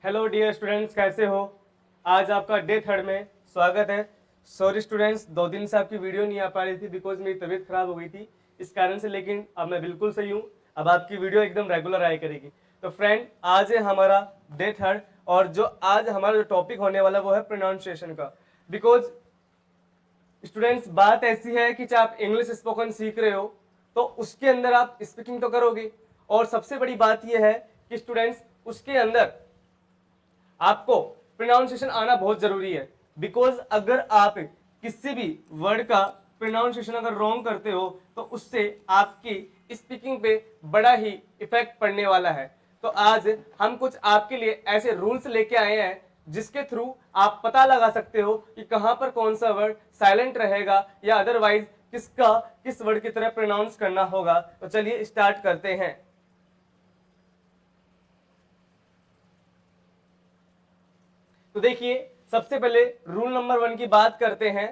Hello dear students, कैसे हो? आज आपका डे 3 में स्वागत है। सॉरी स्टूडेंट्स, 2 दिन से आपकी वीडियो नहीं आ पा रही थी बिकॉज मेरी तबीयत खराब हो गई थी इस कारण से, लेकिन अब मैं बिल्कुल सही हूँ। अब आपकी वीडियो एकदम रेगुलर आया करेगी। तो फ्रेंड, आज है हमारा डे 3 और जो आज हमारा जो टॉपिक होने वाला वो है प्रोनाउंसिएशन का। बिकॉज स्टूडेंट्स, बात ऐसी है कि चाहे आप इंग्लिश स्पोकन सीख रहे हो तो उसके अंदर आप स्पीकिंग तो करोगे, और सबसे बड़ी बात यह है कि स्टूडेंट्स उसके अंदर आपको प्रोनाउंसिएशन आना बहुत जरूरी है। बिकॉज अगर आप किसी भी वर्ड का प्रोनाउंसिएशन अगर रॉन्ग करते हो तो उससे आपकी स्पीकिंग पे बड़ा ही इफेक्ट पड़ने वाला है। तो आज हम कुछ आपके लिए ऐसे रूल्स लेके आए हैं जिसके थ्रू आप पता लगा सकते हो कि कहां पर कौन सा वर्ड साइलेंट रहेगा या अदरवाइज किसका किस वर्ड की तरह प्रोनाउंस करना होगा। तो चलिए स्टार्ट करते हैं। तो देखिए, सबसे पहले रूल नंबर 1 की बात करते हैं।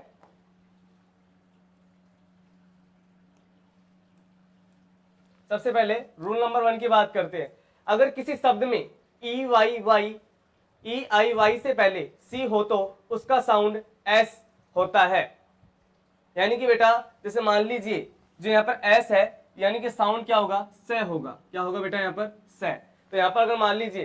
सबसे पहले रूल नंबर 1 की बात करते हैं। अगर किसी शब्द में ई आई वाई से पहले सी हो तो उसका साउंड एस होता है। यानी कि बेटा, जैसे मान लीजिए जो यहाँ पर एस है, यानी कि साउंड क्या होगा? स होगा। क्या होगा बेटा? यहाँ पर स। तो यहाँ पर अगर मान लीजिए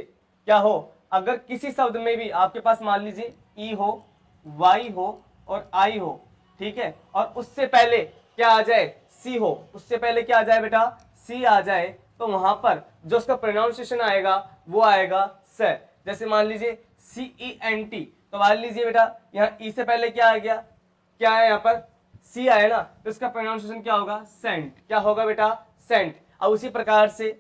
क्या हो, अगर किसी शब्द में भी आपके पास मान लीजिए ई हो, वाई हो और आई हो, ठीक है, और उससे पहले क्या आ जाए? सी हो। उससे पहले क्या आ जाए बेटा? सी आ जाए। तो वहां पर जो उसका प्रोनाउंसिएशन आएगा वो आएगा स। जैसे मान लीजिए CENT, तो मान लीजिए बेटा यहाँ ई से पहले क्या आ गया? क्या है यहाँ पर? सी आया ना, तो इसका प्रोनाउंसिएशन क्या होगा? सेंट। क्या होगा बेटा? सेंट। अब उसी प्रकार से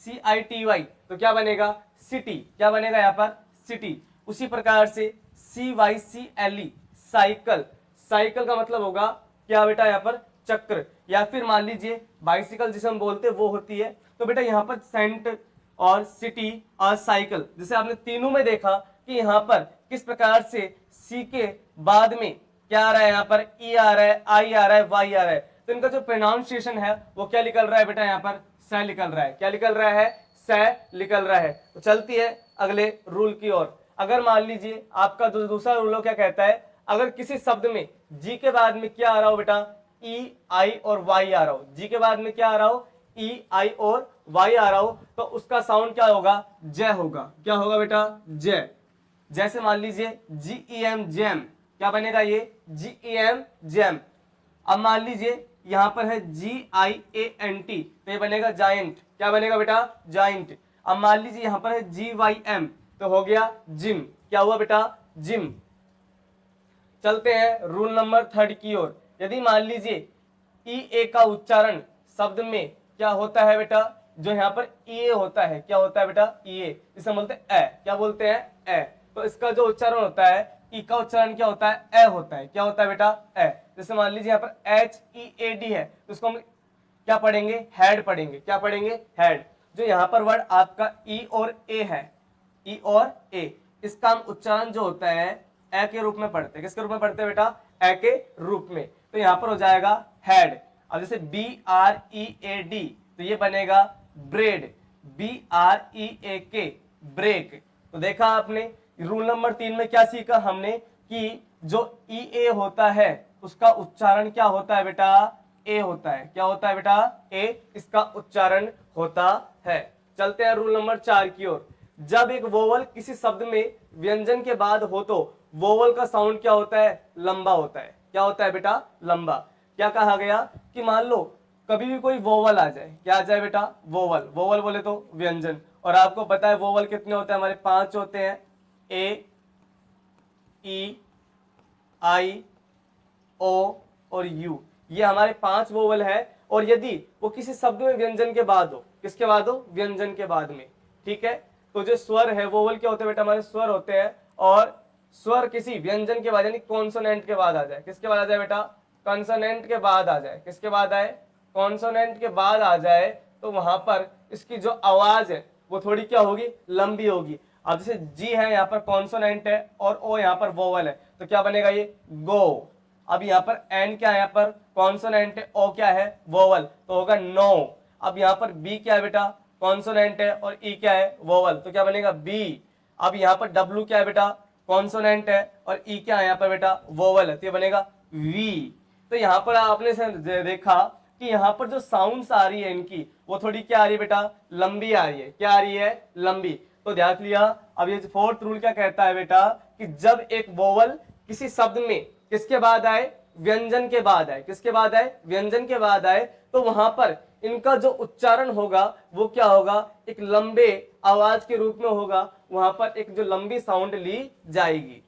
CITY, तो क्या बनेगा? सिटी। क्या बनेगा यहाँ पर? सिटी। उसी प्रकार से CYCLE, साइकिल। साइकिल का मतलब होगा क्या बेटा? यहाँ पर चक्र। या फिर मान लीजिए बाइसिकल जिसे हम बोलते हैं वो होती है। तो बेटा यहाँ पर सेंट और सिटी और साइकिल, जैसे आपने तीनों में देखा कि यहाँ पर किस प्रकार से सी के बाद में क्या आ रहा है? यहाँ पर ई आ रहा है, आई आ रहा है, वाई आ रहा है। तो इनका जो प्रोनाउंसिएशन है वो क्या निकल रहा है बेटा? यहाँ पर स निकल रहा है। क्या निकल रहा है? स निकल रहा है। तो चलती है अगले रूल की ओर। अगर मान लीजिए आपका जो दूसरा रूल क्या कहता है, अगर किसी शब्द में जी के बाद में क्या आ रहा हो बेटा? ई आई और वाई आ रहा हो। जी के बाद में क्या आ रहा हो? ई आई और वाई आ रहा हो, तो उसका साउंड क्या होगा? जय होगा। क्या होगा बेटा? जय। जैसे मान लीजिए GEM, जैम। क्या बनेगा ये? GEM, jam. अब मान लीजिए यहां पर है GIANT, तो ये बनेगा जायंट। क्या बनेगा बेटा? जायंट। अब मान लीजिए यहां पर है GYM, तो हो गया जिम। क्या हुआ बेटा? जिम। चलते हैं रूल नंबर 3 की ओर। यदि मान लीजिए ई का उच्चारण शब्द में क्या होता है बेटा? जो यहाँ पर ई होता है, क्या होता है बेटा? ई, इसे बोलते हैं ए। क्या बोलते हैं? ए। तो इसका जो उच्चारण होता है, ई का उच्चारण क्या होता है? ए होता है। क्या होता है बेटा? ए। जैसे मान लीजिए यहाँ पर HEAD है, तो इसको हम क्या पढ़ेंगे? हेड पढ़ेंगे। क्या पढ़ेंगे? हेड। जो यहाँ पर वर्ड आपका ई और ए है, ई और ए, इसका हम उच्चारण जो होता है ए के रूप में पढ़ते हैं। किसके रूप में पढ़ते हैं बेटा? ए के रूप में। तो यहां पर हो जाएगा हेड। अब जैसे BREAD, तो ये बनेगा ब्रेड। BREAK, break. तो देखा आपने रूल नंबर 3 में क्या सीखा हमने कि जो ई होता है उसका उच्चारण क्या होता है बेटा? ए होता है। क्या होता है बेटा? ए, इसका उच्चारण होता है। चलते हैं रूल नंबर 4 की ओर। जब एक वोवल किसी शब्द में व्यंजन के बाद हो तो वोवल का साउंड क्या होता है? लंबा होता है। क्या होता है बेटा? लंबा। क्या कहा गया कि मान लो कभी भी कोई वोवल आ जाए, क्या आ जाए बेटा? वोवल। वोवल बोले तो व्यंजन, और आपको पता है वोवल कितने होते हैं? हमारे 5 होते हैं। ए, ई, आई, ओ और यू, ये हमारे 5 वोवल है। और यदि वो किसी शब्द में व्यंजन के बाद हो, किसके बाद हो? व्यंजन के बाद में, ठीक है। तो जो स्वर है, वोवल क्या होते हैं बेटा? हमारे स्वर होते हैं। और स्वर किसी व्यंजन के बाद यानी कॉन्सोनेंट के बाद आ जाए। किसके बाद आ जाए बेटा? कॉन्सोनेंट के बाद आ जाए। किसके बाद आए? कॉन्सोनेंट के बाद आ जाए, तो वहां पर इसकी जो आवाज है वो थोड़ी क्या होगी? लंबी होगी। अब जैसे जी है यहाँ पर कॉन्सोनेंट है और ओ यहाँ पर वोवल है, तो क्या बनेगा? ये गो। अब यहाँ पर एन क्या है? यहाँ पर कॉन्सोनेंट है, ओ क्या है? वोवल, तो होगा नो। अब यहाँ पर बी क्या है बेटा? कॉन्सोनेंट है और ई क्या है? वोवल, तो क्या बनेगा? बी। अब यहाँ पर W क्या है बेटा, कॉन्सोनेंट है, और E क्या है यहाँ पर बेटा, वोवल है, तो ये बनेगा V। तो यहाँ पर आपने देखा कि यहाँ पर जो साउंड्स आ रही है इनकी वो थोड़ी क्या आ रही है बेटा, लंबी आ रही है। क्या आ रही है, लंबी। तो ध्यान लिया। अब ये फोर्थ रूल क्या कहता है बेटा, कि जब एक वोवल किसी शब्द में किसके बाद आए, व्यंजन के बाद आए, किसके बाद आए, व्यंजन के बाद आए, तो वहां पर इनका जो उच्चारण होगा वो क्या होगा, एक लंबे आवाज के रूप में होगा। वहां पर एक जो लंबी साउंड ली जाएगी।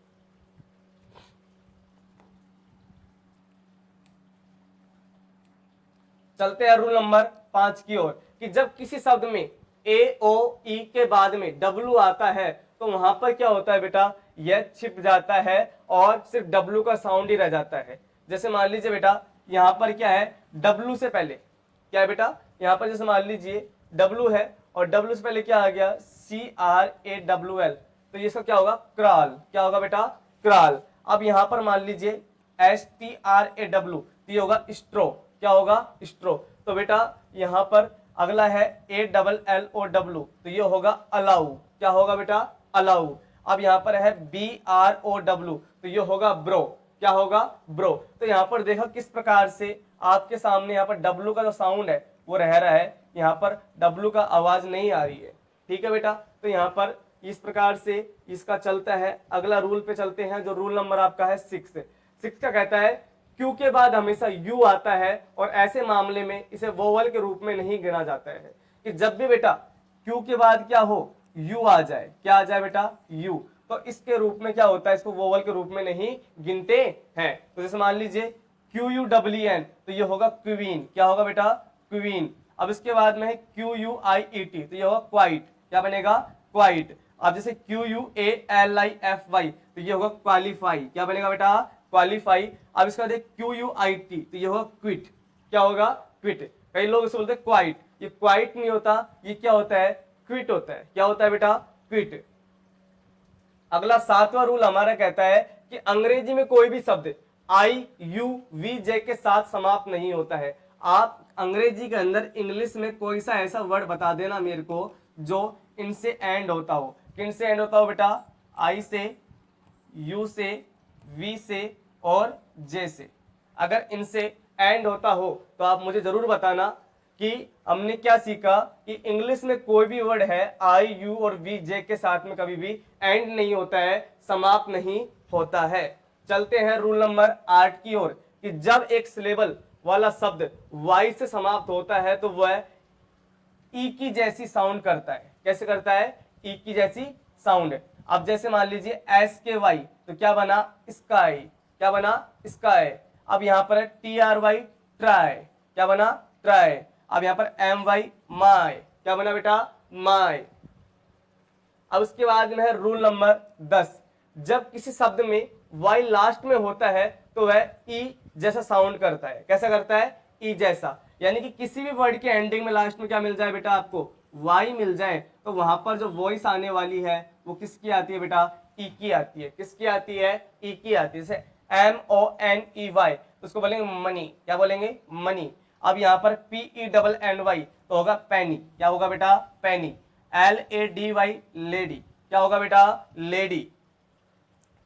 चलते हैं रूल नंबर 5 की ओर, कि जब किसी शब्द में ए ओ ई के बाद में डब्ल्यू आता है तो वहां पर क्या होता है बेटा, यह छिप जाता है और सिर्फ डब्ल्यू का साउंड ही रह जाता है। जैसे मान लीजिए बेटा यहां पर क्या है, डब्ल्यू से पहले क्या है बेटा, यहां पर जैसे मान लीजिए डब्ल्यू है और डब्ल्यू से पहले क्या आ गया, CRAWL, तो ये इसका क्या होगा, क्राल। क्या होगा बेटा, क्राल। अब यहां पर मान लीजिए STRAW, तो ये होगा स्ट्रो। क्या होगा, स्ट्रो। तो बेटा यहां पर अगला है ALLOW, तो ये होगा अलाउ। क्या होगा बेटा, अलाउ। अब यहां पर है BROW, तो ये होगा ब्रो। क्या होगा, ब्रो। तो यहां पर देखो किस प्रकार से आपके सामने यहाँ पर डब्लू का जो साउंड है वो रह रहा है, यहाँ पर डब्लू का आवाज नहीं आ रही है। ठीक है बेटा, तो यहाँ पर इस प्रकार से इसका चलता है। अगला रूल पे चलते हैं, जो रूल नंबर आपका है 6। 6 का कहता है क्यू के बाद हमेशा यू आता है और ऐसे मामले में इसे वोवल के रूप में नहीं गिना जाता है। कि जब भी बेटा क्यू के बाद क्या हो, यू आ जाए, क्या आ जाए बेटा, यू, तो इसके रूप में क्या होता है, इसको वोवल के रूप में नहीं गिनते हैं। तो जैसे मान लीजिए QUEEN, तो ये होगा क्वीन। क्या होगा बेटा, क्वीन। अब इसके बाद में है QUIET, तो ये होगा क्वाइट। क्या बनेगा, क्वाइट। अब जैसे QUALIFY, तो ये होगा क्वालिफाई। क्या बनेगा बेटा, क्वालिफाई। अब इसका बाद QUIT, तो ये होगा क्विट। क्या होगा, क्विट। कई लोग इसे बोलते हैं क्वाइट, ये क्वाइट नहीं होता, ये क्या होता है, क्विट होता है। क्या होता है बेटा, क्विट। अगला 7वां रूल हमारा कहता है कि अंग्रेजी में कोई भी शब्द IUVJ के साथ समाप्त नहीं होता है। आप अंग्रेजी के अंदर इंग्लिश में कोई सा ऐसा वर्ड बता देना मेरे को जो इनसे एंड होता हो। किन से एंड होता हो बेटा, I से, U से, V से और J से। अगर इनसे एंड होता हो तो आप मुझे जरूर बताना कि हमने क्या सीखा, कि इंग्लिश में कोई भी वर्ड है I, U और V, J के साथ में कभी भी एंड नहीं होता है, समाप्त नहीं होता है। चलते हैं रूल नंबर 8 की ओर, कि जब एक सिलेबल वाला शब्द Y से समाप्त होता है तो वह ई की जैसी साउंड करता है। कैसे करता है, ई की जैसी साउंड। अब जैसे मान लीजिए SKY, तो क्या बना, स्काई। क्या बना, स्काई। अब यहां पर है TRY, ट्राई। क्या बना, ट्राई। अब यहां पर MY, माई। क्या बना बेटा, माई। अब उसके बाद में है रूल नंबर 10, जब किसी शब्द में Y लास्ट में होता है तो वह ई जैसा साउंड करता है। कैसा करता है, ई जैसा। यानी कि किसी भी वर्ड के एंडिंग में लास्ट में क्या मिल जाए बेटा, आपको Y मिल जाए, तो वहां पर जो वॉइस आने वाली है वो किसकी आती है बेटा, ई की आती है। किसकी आती है, ई की आती है। जैसे MONEY, तो उसको बोलेंगे मनी। क्या बोलेंगे, मनी। अब यहाँ पर PENNY, तो होगा पैनी। क्या होगा बेटा, पैनी। LADY, lady. क्या होगा बेटा, लेडी।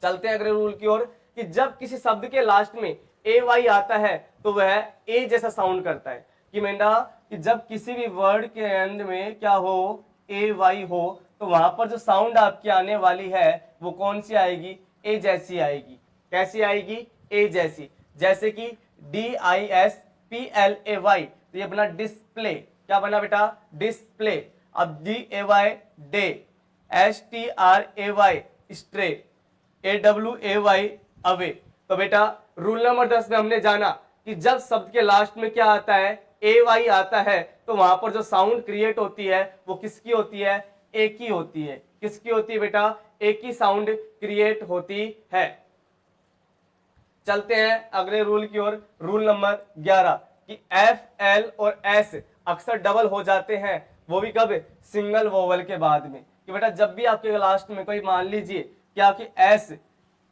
चलते हैं अगले रूल की ओर, कि जब किसी शब्द के लास्ट में AY आता है तो वह ए जैसा साउंड करता है। कि बेटा कि जब किसी भी वर्ड के एंड में क्या हो, AY हो, तो वहां पर जो साउंड आपकी आने वाली है वो कौन सी आएगी, ए जैसी आएगी। कैसी आएगी, ए जैसी। जैसे कि DISPLAY, तो ये बना डिस्प्ले। क्या बना बेटा, डिस्प्ले। अब DAY, day. STRAY, stray. AWAY, away. तो बेटा रूल नंबर 10 में हमने जाना कि जब शब्द के लास्ट में क्या आता है, AY आता है, तो वहां पर जो साउंड क्रिएट होती है वो किसकी होती है, ए की होती है। किसकी होती है बेटा, ए की साउंड क्रिएट होती है। चलते हैं अगले रूल की ओर, रूल नंबर 11, कि F, L और S अक्सर डबल हो जाते हैं, वो भी कब, सिंगल वोवल के बाद में। कि बेटा जब भी आपके लास्ट में कोई मान लीजिए क्या कि S,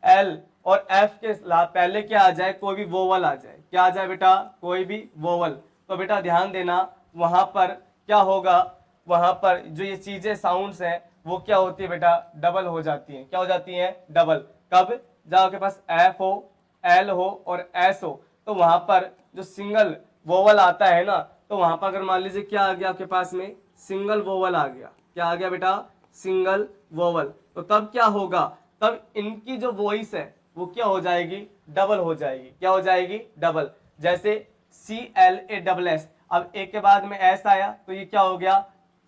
L और F के पहले क्या आ जाए, कोई भी वोवल आ जाए। क्या आ जाए बेटा, कोई भी वोवल, तो बेटा ध्यान देना वहां पर क्या होगा, वहां पर जो ये चीजें साउंड्स हैं वो क्या होती है बेटा, डबल हो जाती है। क्या हो जाती है, डबल। कब, जब आपके पास एफ हो, एल हो और एस हो, तो वहां पर जो सिंगल वोवल आता है ना, तो वहां पर अगर मान लीजिए क्या आ गया आपके पास में, सिंगल वोवल आ गया। क्या आ गया बेटा, सिंगल वोवल, तो तब क्या होगा, तब इनकी जो वॉइस है वो क्या हो जाएगी, डबल हो जाएगी। क्या हो जाएगी, डबल। जैसे CLASS, अब ए के बाद में एस आया तो ये क्या हो गया,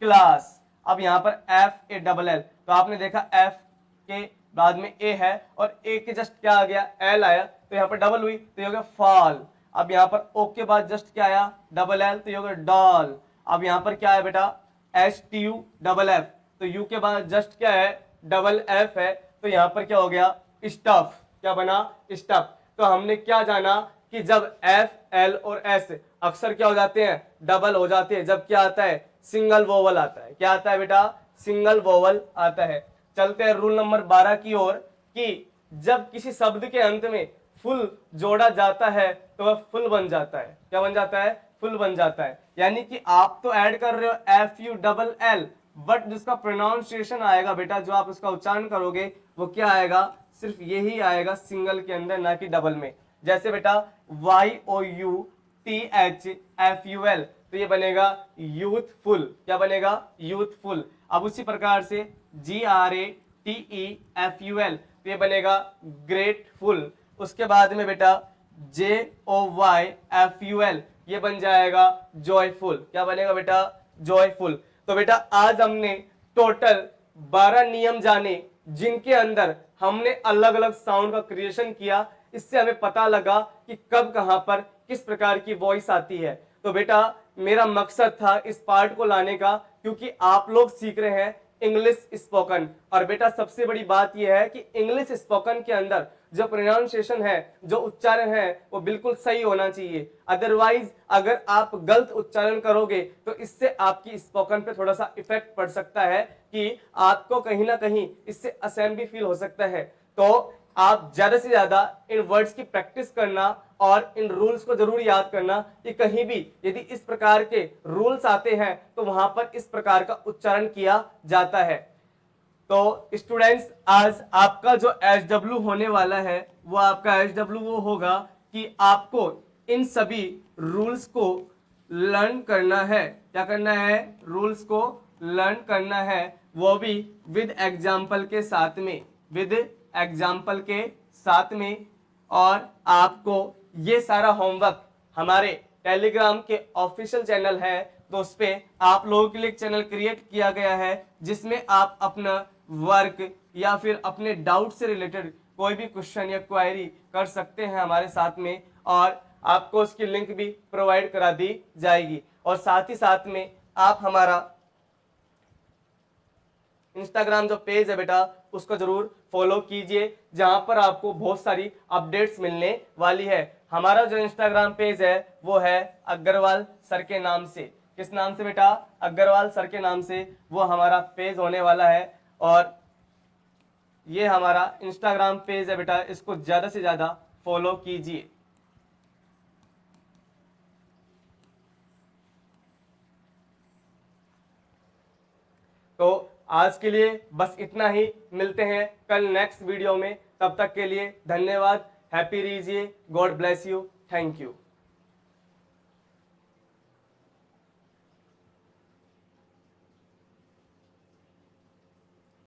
क्लास। अब यहाँ पर FALL, तो आपने देखा एफ के बाद में ए है और ए के जस्ट क्या आ गया, एल आया, तो यहाँ पर डबल हुई तो ये हो गया फॉल। अब यहाँ पर ओ के बाद जस्ट क्या आया, डबल एल, तो ये हो गया डॉल। अब यहाँ पर क्या है बेटा, STUFF, तो यू के बाद जस्ट क्या है, डबल एफ है, तो यहाँ पर क्या हो गया, स्टफ। क्या बना, स्टफ। तो हमने क्या जाना कि जब एफ, एल और एस अक्सर क्या हो जाते हैं, डबल हो जाते हैं, जब क्या आता है, सिंगल वोवल आता है। क्या आता है बेटा, सिंगल वोवल आता है। चलते हैं रूल नंबर 12 की ओर, कि जब किसी शब्द के अंत में फुल जोड़ा जाता है तो वह फुल बन जाता है। क्या बन जाता है, फुल बन जाता है। यानी कि आप तो ऐड कर रहे हो FULL, बट जिसका प्रोनाउंसिएशन आएगा बेटा, जो आप उसका उच्चारण करोगे वो क्या आएगा, सिर्फ यही आएगा सिंगल के अंदर, ना कि डबल में। जैसे बेटा YOUTHFUL, तो ये बनेगा यूथफुल। क्या बनेगा, यूथफुल। अब उसी प्रकार से GRATEFUL, तो ये बनेगा ग्रेटफुल। उसके बाद में बेटा JOYFUL, ये बन जाएगा जॉयफुल। क्या बनेगा बेटा, जॉयफुल। तो बेटा आज हमने टोटल 12 नियम जाने, जिनके अंदर हमने अलग अलग साउंड का क्रिएशन किया। इससे हमें पता लगा कि कब कहां पर किस प्रकार की वॉइस आती है। तो बेटा मेरा मकसद था इस पार्ट को लाने का, क्योंकि आप लोग सीख रहे हैं इंग्लिश स्पोकन, और बेटा सबसे बड़ी बात यह है कि इंग्लिश स्पोकन के अंदर जो प्रोनाउंसिएशन है, जो उच्चारण है, वो बिल्कुल सही होना चाहिए। अदरवाइज अगर आप गलत उच्चारण करोगे तो इससे आपकी स्पोकन पे थोड़ा सा इफेक्ट पड़ सकता है, कि आपको कहीं ना कहीं इससे असहज भी फील हो सकता है। तो आप ज्यादा से ज्यादा इन वर्ड्स की प्रैक्टिस करना और इन रूल्स को जरूर याद करना, कि कहीं भी यदि इस प्रकार के रूल्स आते हैं तो वहां पर इस प्रकार का उच्चारण किया जाता है। तो स्टूडेंट्स आज आपका जो HW होने वाला है, वो आपका HW वो होगा कि आपको इन सभी रूल्स को लर्न करना है। क्या करना है, रूल्स को लर्न करना है, वो भी विद एग्जाम्पल के साथ में, विद एग्जाम्पल के साथ में। और आपको ये सारा होमवर्क हमारे टेलीग्राम के ऑफिशियल चैनल है, तो उस पे आप लोगों के लिए एक चैनल क्रिएट किया गया है, जिसमें आप अपना वर्क या फिर अपने डाउट से रिलेटेड कोई भी क्वेश्चन या क्वेरी कर सकते हैं हमारे साथ में, और आपको उसकी लिंक भी प्रोवाइड करा दी जाएगी। और साथ ही साथ में आप हमारा इंस्टाग्राम जो पेज है बेटा, उसको जरूर फॉलो कीजिए, जहां पर आपको बहुत सारी अपडेट्स मिलने वाली है। हमारा जो इंस्टाग्राम पेज है वो है अग्रवाल सर के नाम से। किस नाम से बेटा, अग्रवाल सर के नाम से वो हमारा पेज होने वाला है। और ये हमारा इंस्टाग्राम पेज है बेटा, इसको ज्यादा से ज्यादा फॉलो कीजिए। तो आज के लिए बस इतना ही, मिलते हैं कल नेक्स्ट वीडियो में। तब तक के लिए धन्यवाद, हैप्पी रहिए, God bless you, thank you.